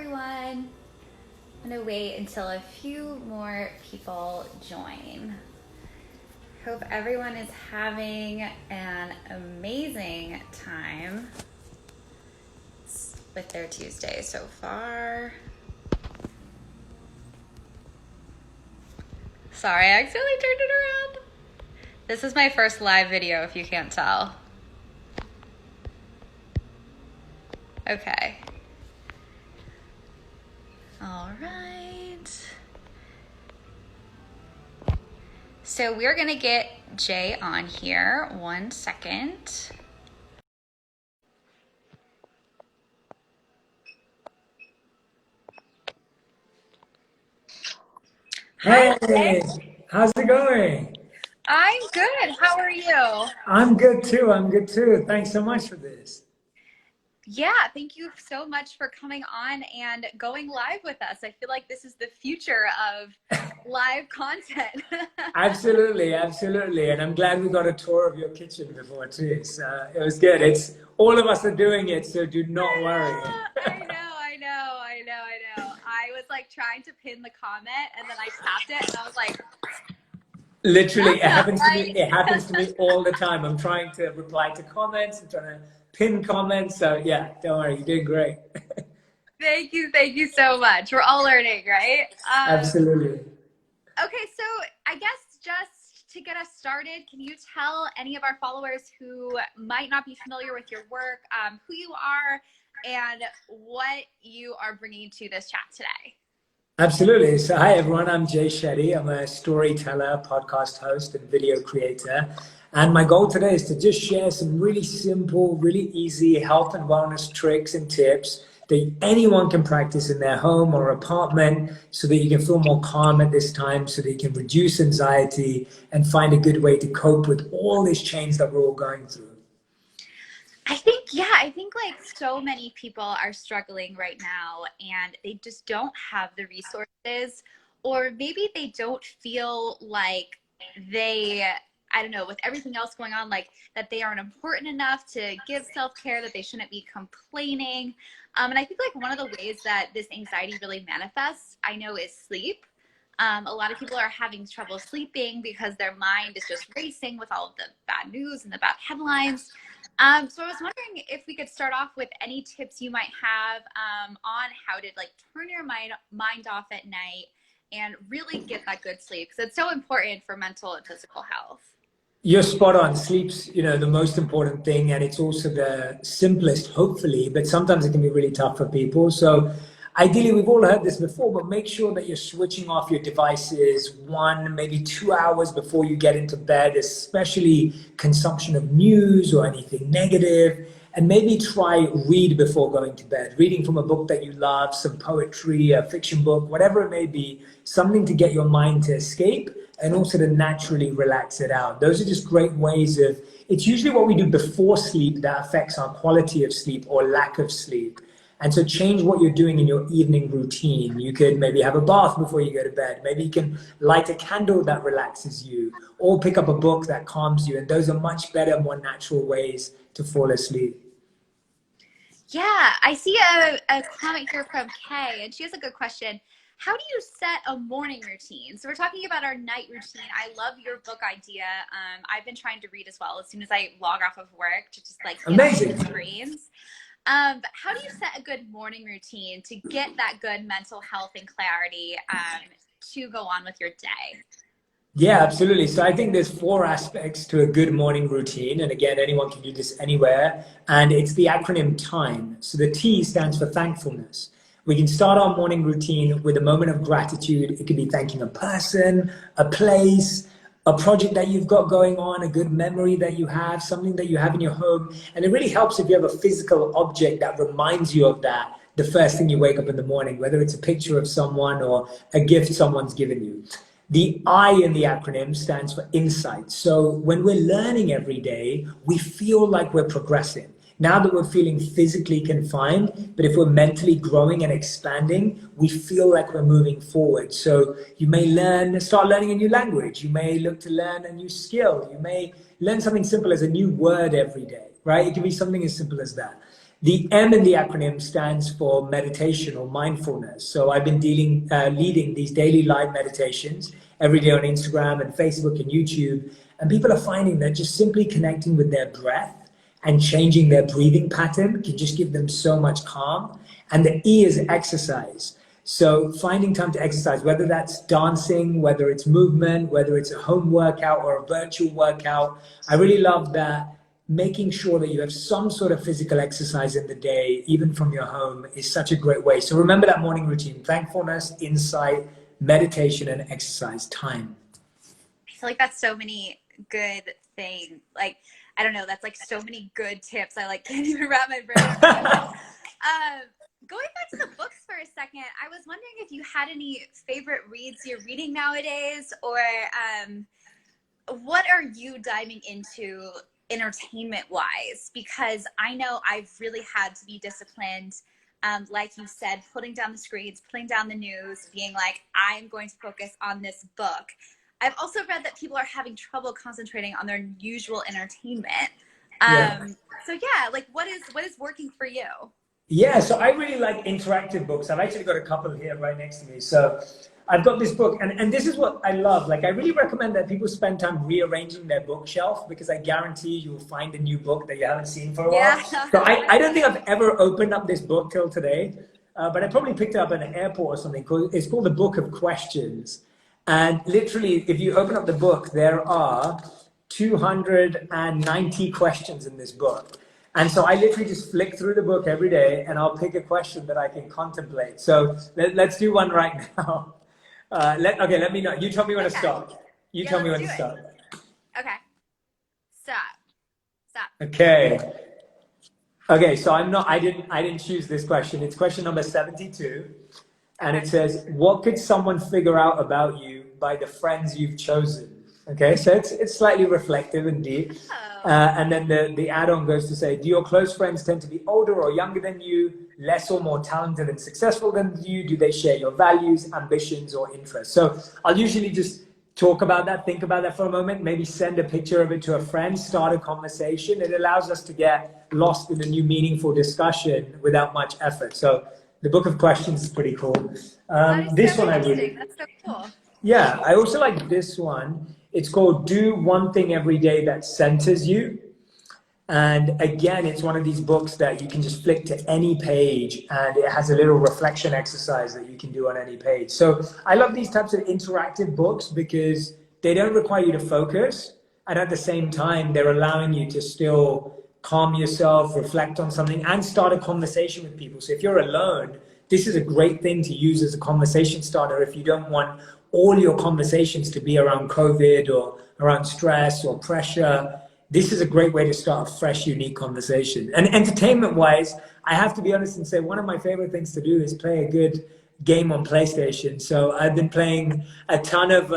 everyone. I'm gonna wait until a few more people join. Hope everyone is having an amazing time with their Tuesday so far. Sorry, I accidentally turned it around. This is my first live video, if you can't tell. Okay. All right. So we're gonna get Jay on here. 1 second. Hey, how's it going? I'm good. How are you? I'm good too. I'm good too. Thanks so much for this. Yeah, thank you so much for coming on and going live with us. I feel like this is the future of live content. Absolutely, absolutely. And I'm glad we got a tour of your kitchen before too. So it was good. It's all of us are doing it, so do not worry. I know. I was like trying to pin the comment and then I tapped it and I was like, Literally, it happens to right. me. It happens to me all the time. I'm trying to reply to comments. I'm trying to pin comments. So yeah, don't worry. You're doing great. Thank you so much. We're all learning, right? Absolutely. Okay, so I guess just to get us started, can you tell any of our followers who might not be familiar with your work, who you are and what you are bringing to this chat today? Absolutely. So hi everyone, I'm Jay Shetty. I'm a storyteller, podcast host, and video creator. And my goal today is to just share some really simple, really easy health and wellness tricks and tips that anyone can practice in their home or apartment so that you can feel more calm at this time, so that you can reduce anxiety and find a good way to cope with all this change that we're all going through. I think like so many people are struggling right now and they just don't have the resources, or maybe they don't feel like they, I don't know, with everything else going on, like that they aren't important enough to give self-care, that they shouldn't be complaining. And I think like one of the ways that this anxiety really manifests, I know, is sleep. A lot of people are having trouble sleeping because their mind is just racing with all of the bad news and the bad headlines. So I was wondering if we could start off with any tips you might have on how to like turn your mind off at night and really get that good sleep, because it's so important for mental and physical health. You're spot on. Sleep's, the most important thing, and it's also the simplest, hopefully, but sometimes it can be really tough for people. So ideally, we've all heard this before, but make sure that you're switching off your devices 1, maybe 2 hours before you get into bed, especially consumption of news or anything negative. And maybe try read before going to bed, reading from a book that you love, some poetry, a fiction book, whatever it may be, something to get your mind to escape and also to naturally relax it out. Those are just great ways of, it's usually what we do before sleep that affects our quality of sleep or lack of sleep. And so change what you're doing in your evening routine. You could maybe have a bath before you go to bed. Maybe you can light a candle that relaxes you, or pick up a book that calms you. And those are much better, more natural ways to fall asleep. Yeah, I see a comment here from Kay, and she has a good question. How do you set a morning routine? So we're talking about our night routine. I love your book idea. I've been trying to read as well as soon as I log off of work to just like get off the screens. But how do you set a good morning routine to get that good mental health and clarity to go on with your day? Yeah, absolutely. So I think there's 4 aspects to a good morning routine. And again, anyone can do this anywhere. And it's the acronym TIME. So the T stands for thankfulness. We can start our morning routine with a moment of gratitude. It could be thanking a person, a place, a project that you've got going on, a good memory that you have, something that you have in your home. And it really helps if you have a physical object that reminds you of that the first thing you wake up in the morning, whether it's a picture of someone or a gift someone's given you. The I in the acronym stands for insight. So when we're learning every day, we feel like we're progressing. Now that we're feeling physically confined, but if we're mentally growing and expanding, we feel like we're moving forward. So you may start learning a new language. You may look to learn a new skill. You may learn something simple as a new word every day, right? It can be something as simple as that. The M in the acronym stands for meditation or mindfulness. So I've been leading these daily live meditations every day on Instagram and Facebook and YouTube. And people are finding that just simply connecting with their breath and changing their breathing pattern can just give them so much calm. And the E is exercise. So finding time to exercise, whether that's dancing, whether it's movement, whether it's a home workout or a virtual workout. I really love that. Making sure that you have some sort of physical exercise in the day, even from your home, is such a great way. So remember that morning routine: thankfulness, insight, meditation, and exercise time. I feel like that's so many good things. Like, I don't know, that's like so many good tips. I like can't even wrap my brain around. Going back to the books for a second, I was wondering if you had any favorite reads you're reading nowadays, or what are you diving into entertainment wise? Because I know I've really had to be disciplined, like you said, putting down the screens, putting down the news, being like, I'm going to focus on this book. I've also read that people are having trouble concentrating on their usual entertainment. So yeah, like what is working for you? Yeah, so I really like interactive books. I've actually got a couple here right next to me. So I've got this book, and this is what I love. Like, I really recommend that people spend time rearranging their bookshelf, because I guarantee you'll find a new book that you haven't seen for a while. Yeah. So I don't think I've ever opened up this book till today, but I probably picked it up at an airport or something. It's called The Book of Questions. And literally, if you open up the book, there are 290 questions in this book. And so I literally just flick through the book every day, and I'll pick a question that I can contemplate. So let's do one right now. Let me know. You tell me when to stop. You tell me when to stop. Okay. Stop. Okay, so I didn't choose this question. It's question number 72. And it says, what could someone figure out about you by the friends you've chosen? Okay, so it's slightly reflective and deep. And then the add-on goes to say, do your close friends tend to be older or younger than you, less or more talented and successful than you? Do they share your values, ambitions, or interests? So I'll usually just talk about that, think about that for a moment, maybe send a picture of it to a friend, start a conversation. It allows us to get lost in a new meaningful discussion without much effort. So the Book of Questions is pretty cool. This one I really... That's so cool. Yeah, I also like this one. It's called Do One Thing Every Day That Centers You. And again, it's one of these books that you can just flick to any page, and it has a little reflection exercise that you can do on any page. So I love these types of interactive books because they don't require you to focus. And at the same time, they're allowing you to still calm yourself, reflect on something, and start a conversation with people. So if you're alone, this is a great thing to use as a conversation starter if you don't want all your conversations to be around COVID or around stress or pressure. This is a great way to start a fresh, unique conversation. And entertainment-wise, I have to be honest and say one of my favorite things to do is play a good game on PlayStation. So I've been playing a ton of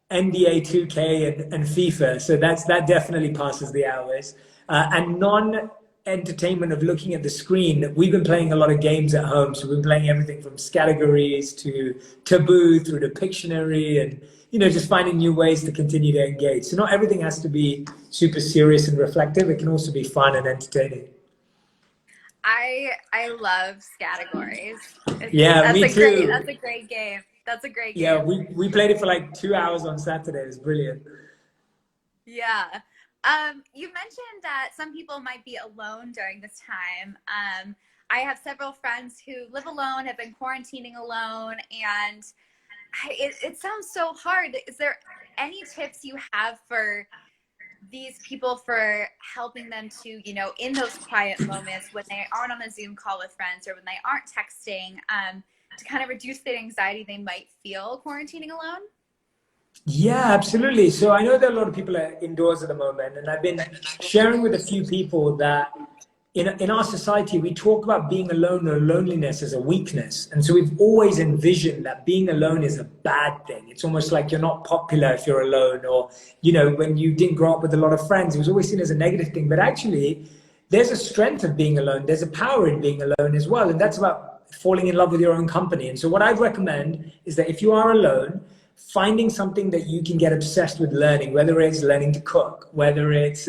NBA 2K and FIFA. So that definitely passes the hours. And non-entertainment of looking at the screen, we've been playing a lot of games at home. So we've been playing everything from categories to Taboo through to Pictionary, and just finding new ways to continue to engage. So not everything has to be super serious and reflective. It can also be fun and entertaining. I love categories. Yeah, me too. That's a great game. Yeah, we played it for like 2 hours on Saturday. It was brilliant. Yeah. You mentioned that some people might be alone during this time. I have several friends who live alone, have been quarantining alone, and it sounds so hard. Is there any tips you have for these people for helping them to, in those quiet moments when they aren't on a Zoom call with friends or when they aren't texting, to kind of reduce the anxiety they might feel quarantining alone? Yeah, absolutely. So I know that a lot of people are indoors at the moment, and I've been sharing with a few people that in our society, we talk about being alone or loneliness as a weakness. And so we've always envisioned that being alone is a bad thing. It's almost like you're not popular if you're alone, or, when you didn't grow up with a lot of friends, it was always seen as a negative thing. But actually, there's a strength of being alone. There's a power in being alone as well. And that's about falling in love with your own company. And so what I'd recommend is that if you are alone, finding something that you can get obsessed with learning, whether it's learning to cook, whether it's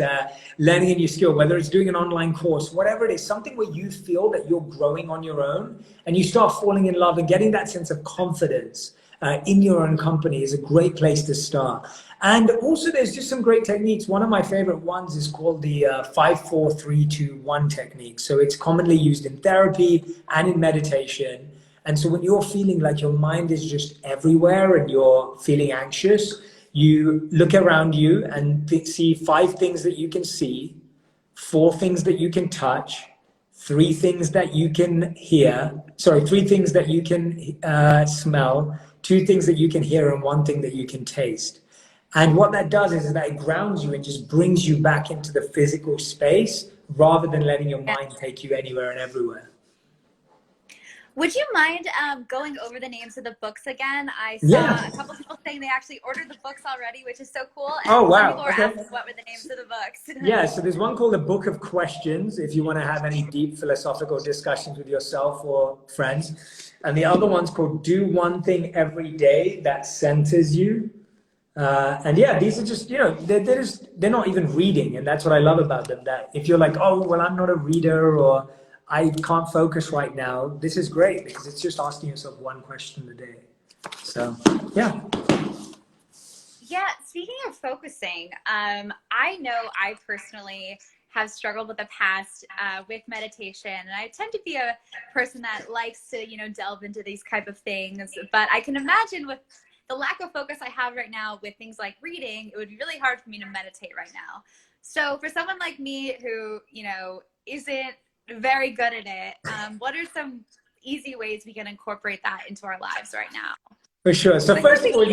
learning a new skill, whether it's doing an online course, whatever it is, something where you feel that you're growing on your own and you start falling in love and getting that sense of confidence in your own company is a great place to start. And also there's just some great techniques. One of my favorite ones is called the 5-4-3-2-1 technique. So it's commonly used in therapy and in meditation. And so when you're feeling like your mind is just everywhere and you're feeling anxious, you look around you and see 5 things that you can see, 4 things that you can touch, 3 things that you can hear, 3 things that you can smell, 2 things that you can hear, and 1 thing that you can taste. And what that does is that it grounds you and just brings you back into the physical space rather than letting your mind take you anywhere and everywhere. Would you mind going over the names of the books again? I saw a couple people saying they actually ordered the books already, which is so cool. And oh, wow. Some people were asking what were the names of the books. Yeah, so there's one called The Book of Questions, if you want to have any deep philosophical discussions with yourself or friends. And the other one's called Do One Thing Every Day That Centers You. And yeah, these are just, they're not even reading. And that's what I love about them, that if you're like, oh, well, I'm not a reader or I can't focus right now, this is great because it's just asking yourself 1 question a day. So, yeah. Yeah, speaking of focusing, I know I personally have struggled with the past with meditation, and I tend to be a person that likes to, delve into these type of things. But I can imagine with the lack of focus I have right now with things like reading, it would be really hard for me to meditate right now. So for someone like me who, isn't very good at it, what are some easy ways we can incorporate that into our lives right now? For sure. So first of all,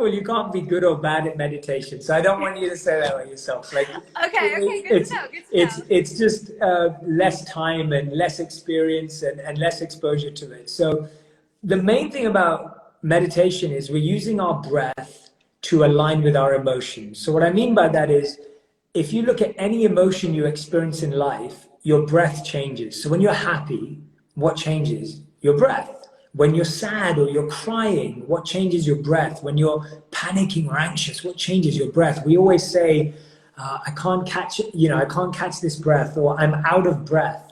you can't be good or bad at meditation. So I don't want you to say that about yourself. Like, okay, good to know. It's just less time and less experience and less exposure to it. So the main thing about meditation is we're using our breath to align with our emotions. So what I mean by that is, if you look at any emotion you experience in life, your breath changes. So when you're happy, what changes? Your breath. When you're sad or you're crying, what changes your breath? When you're panicking or anxious, what changes your breath? We always say, I can't catch this breath, or I'm out of breath,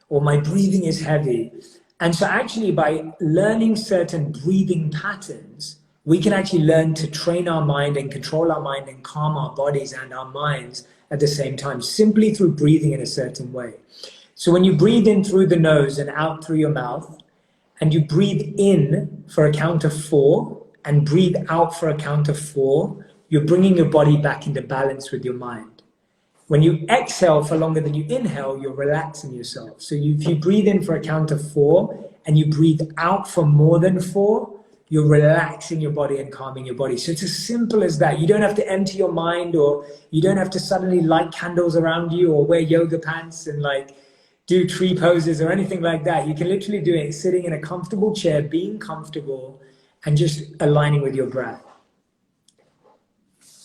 or my breathing is heavy. And so actually by learning certain breathing patterns, we can actually learn to train our mind and control our mind and calm our bodies and our minds at the same time, simply through breathing in a certain way. So when you breathe in through the nose and out through your mouth, and you breathe in for a count of 4 and breathe out for a count of 4, you're bringing your body back into balance with your mind. When you exhale for longer than you inhale, you're relaxing yourself. So if you breathe in for a count of 4 and you breathe out for more than 4, you're relaxing your body and calming your body. So it's as simple as that. You don't have to empty your mind, or you don't have to suddenly light candles around you or wear yoga pants and do tree poses or anything like that. You can literally do it sitting in a comfortable chair, being comfortable, and just aligning with your breath.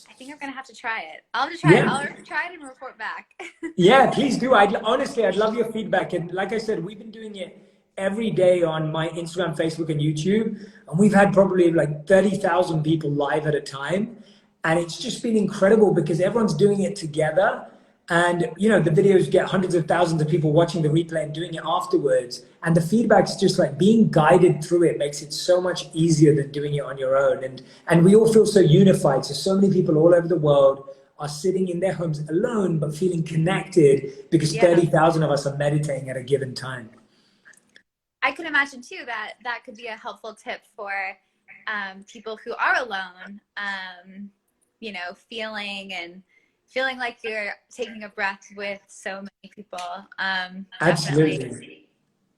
I think I'm going to have to try it. I'll have to try it. I'll try it and report back. Yeah, please do. Honestly, I'd love your feedback. And like I said, we've been doing it every day on my Instagram, Facebook, and YouTube. And we've had probably 30,000 people live at a time. And it's just been incredible because everyone's doing it together. And, the videos get hundreds of thousands of people watching the replay and doing it afterwards. And the feedback's just being guided through it makes it so much easier than doing it on your own. And we all feel so unified. So many people all over the world are sitting in their homes alone, but feeling connected because 30,000 of us are meditating at a given time. I can imagine too that could be a helpful tip for people who are alone, feeling like you're taking a breath with so many people. Absolutely.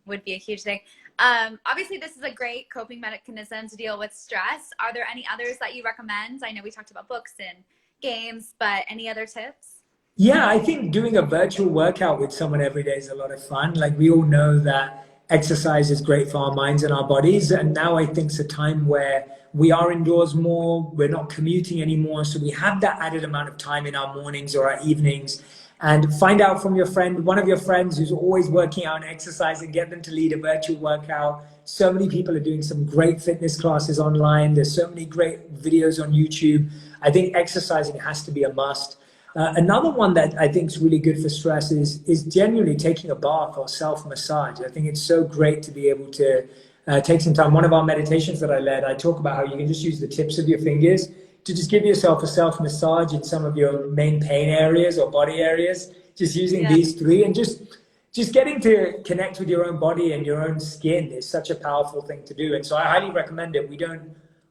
Would be a huge thing. Obviously, this is a great coping mechanism to deal with stress. Are there any others that you recommend? I know we talked about books and games, but any other tips? Yeah, I think doing a virtual workout with someone every day is a lot of fun. We all know that exercise is great for our minds and our bodies. And now I think it's a time where we are indoors more, we're not commuting anymore. So we have that added amount of time in our mornings or our evenings. and find out from your friend, one of your friends who's always working out and exercising, get them to lead a virtual workout. So many people are doing some great fitness classes online. There's so many great videos on YouTube. I think exercising has to be a must. Another one that I think is really good for stress is genuinely taking a bath or self-massage. I think it's so great to be able to take some time. One of our meditations that I led, I talk about how you can just use the tips of your fingers to just give yourself a self-massage in some of your main pain areas or body areas, just using these three, and just getting to connect with your own body and your own skin is such a powerful thing to do. And so I highly recommend it.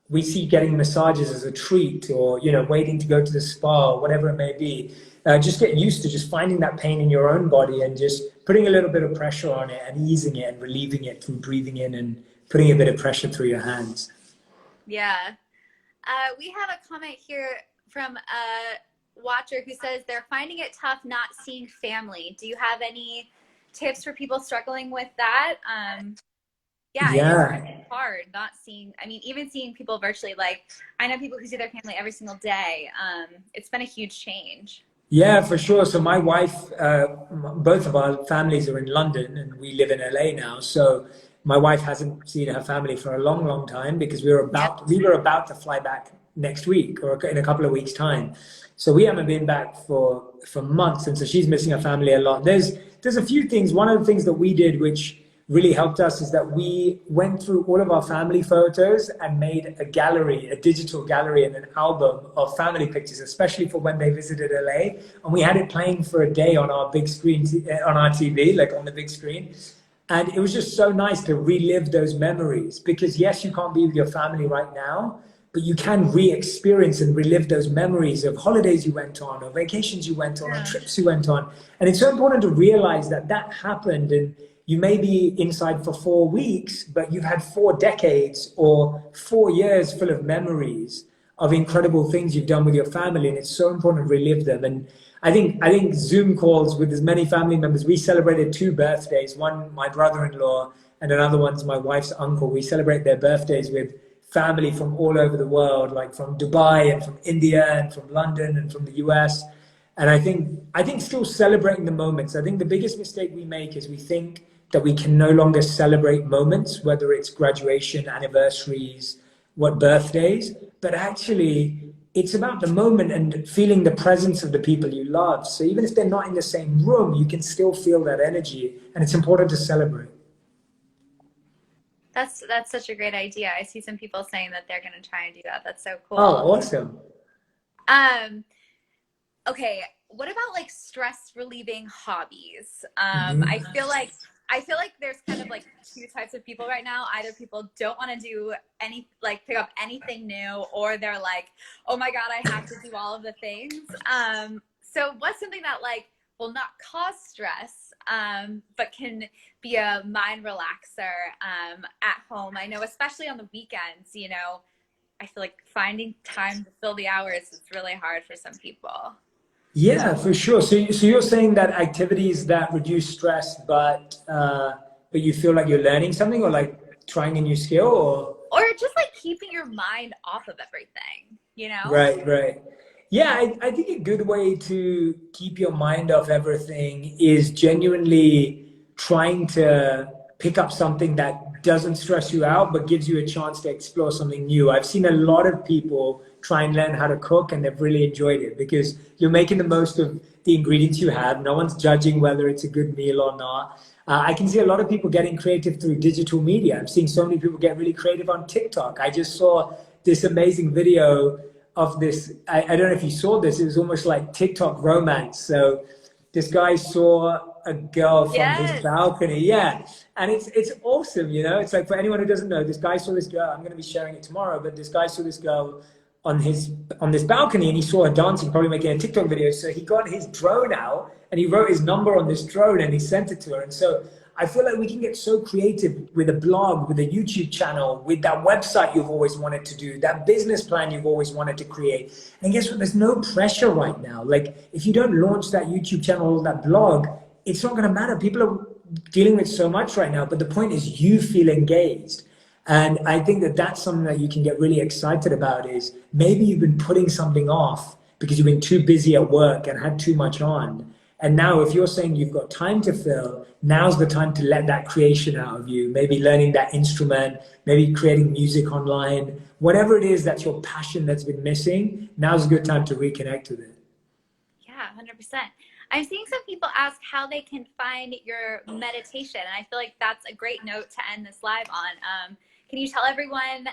We see getting massages as a treat, or, you know, waiting to go to the spa or whatever it may be. Just get used to just finding that pain in your own body and just putting a little bit of pressure on it and easing it and relieving it through breathing in and putting a bit of pressure through your hands. Yeah. We have a comment here from a watcher who says they're finding it tough not seeing family. Do you have any tips for people struggling with that? It's hard not seeing, I mean, even seeing people virtually. Like, I know people who see their family every single day. It's been a huge change. Yeah, for sure. So my wife, both of our families are in London and we live in LA now. So my wife hasn't seen her family for a long, long time because we were about to fly back next week or in a couple of weeks' time. So we haven't been back for months, and so she's missing her family a lot. There's a few things. One of the things that we did, which really helped us, is that we went through all of our family photos and made a gallery, a digital gallery and an album of family pictures, especially for when they visited LA. And we had it playing for a day on our big screen, on our TV, like on the big screen. And it was just so nice to relive those memories, because yes, you can't be with your family right now, but you can re-experience and relive those memories of holidays you went on, or vacations you went on, or trips you went on. And it's so important to realize that that happened, and you may be inside for 4 weeks, but you've had 4 decades or 4 years full of memories of incredible things you've done with your family. And it's so important to relive them. And I think Zoom calls with as many family members. We celebrated 2 birthdays, one my brother-in-law and another one's my wife's uncle. We celebrate their birthdays with family from all over the world, like from Dubai and from India and from London and from the US. And I think still celebrating the moments. I think the biggest mistake we make is we think that we can no longer celebrate moments, whether it's graduation, anniversaries, birthdays, but actually it's about the moment and feeling the presence of the people you love. So even if they're not in the same room, you can still feel that energy, and it's important to celebrate. That's such a great idea. I see some people saying that they're going to try and do that. That's so cool. Oh, awesome. Okay. What about like stress relieving hobbies? I feel like there's kind of like 2 types of people right now. Either people don't want to do pick up anything new, or they're like, oh my God, I have to do all of the things. So what's something that like will not cause stress, but can be a mind relaxer at home? I know, especially on the weekends, you know, I feel like finding time to fill the hours is really hard for some people. Yeah, for sure. So you're saying that activities that reduce stress, but you feel like you're learning something, or like trying a new skill, or just like keeping your mind off of everything, you know? Right. Yeah, I think a good way to keep your mind off everything is genuinely trying to pick up something that doesn't stress you out, but gives you a chance to explore something new. I've seen a lot of people try and learn how to cook, and they've really enjoyed it because you're making the most of the ingredients you have. No one's judging whether it's a good meal or not. I can see a lot of people getting creative through digital media. I'm seeing so many people get really creative on TikTok. I just saw this amazing video of this. I don't know if you saw this. It was almost like TikTok romance. So this guy saw a girl from his balcony. Yeah. And it's awesome, you know. It's like, for anyone who doesn't know, this guy saw this girl. I'm going to be sharing it tomorrow, but this guy saw this girl on this balcony, and he saw her dancing, probably making a TikTok video. So he got his drone out and he wrote his number on this drone and he sent it to her. And so I feel like we can get so creative with a blog, with a YouTube channel, with that website you've always wanted to do, that business plan you've always wanted to create. And guess what? There's no pressure right now. Like, if you don't launch that YouTube channel or that blog, it's not going to matter. People are dealing with so much right now, but the point is you feel engaged. And I think that that's something that you can get really excited about. Is maybe you've been putting something off because you've been too busy at work and had too much on. And now if you're saying you've got time to fill, now's the time to let that creation out of you, maybe learning that instrument, maybe creating music online, whatever it is that's your passion that's been missing, now's a good time to reconnect with it. Yeah, 100%. I'm seeing some people ask how they can find your meditation, and I feel like that's a great note to end this live on. Can you tell everyone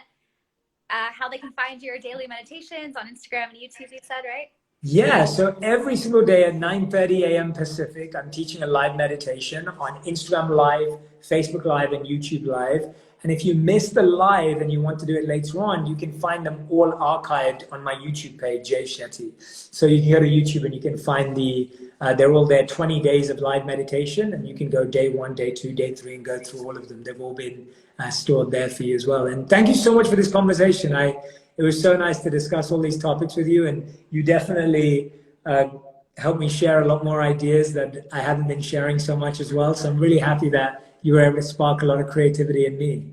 how they can find your daily meditations on Instagram and YouTube, you said, right? Yeah, so every single day at 9:30 a.m. Pacific, I'm teaching a live meditation on Instagram Live, Facebook Live, and YouTube Live. And if you miss the live and you want to do it later on, you can find them all archived on my YouTube page, Jay Shetty. So you can go to YouTube and you can find they're all there, 20 days of live meditation, and you can go day 1, day 2, day 3, and go through all of them. They've all been stored there for you as well. And thank you so much for this conversation. It was so nice to discuss all these topics with you, and you definitely helped me share a lot more ideas that I haven't been sharing so much as well. So I'm really happy that you were able to spark a lot of creativity in me.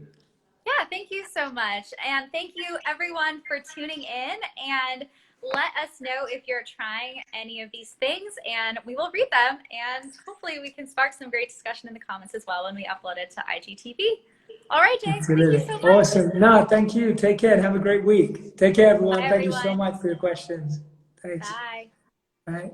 Yeah, thank you so much. And thank you everyone for tuning in, and let us know if you're trying any of these things and we will read them, and hopefully we can spark some great discussion in the comments as well when we upload it to IGTV. All right, Jay, thank you Absolutely. so much. Awesome. No, thank you. Take care and have a great week. Take care, everyone. Bye, Thank you so everyone. much for your questions. Thanks. Bye. Bye.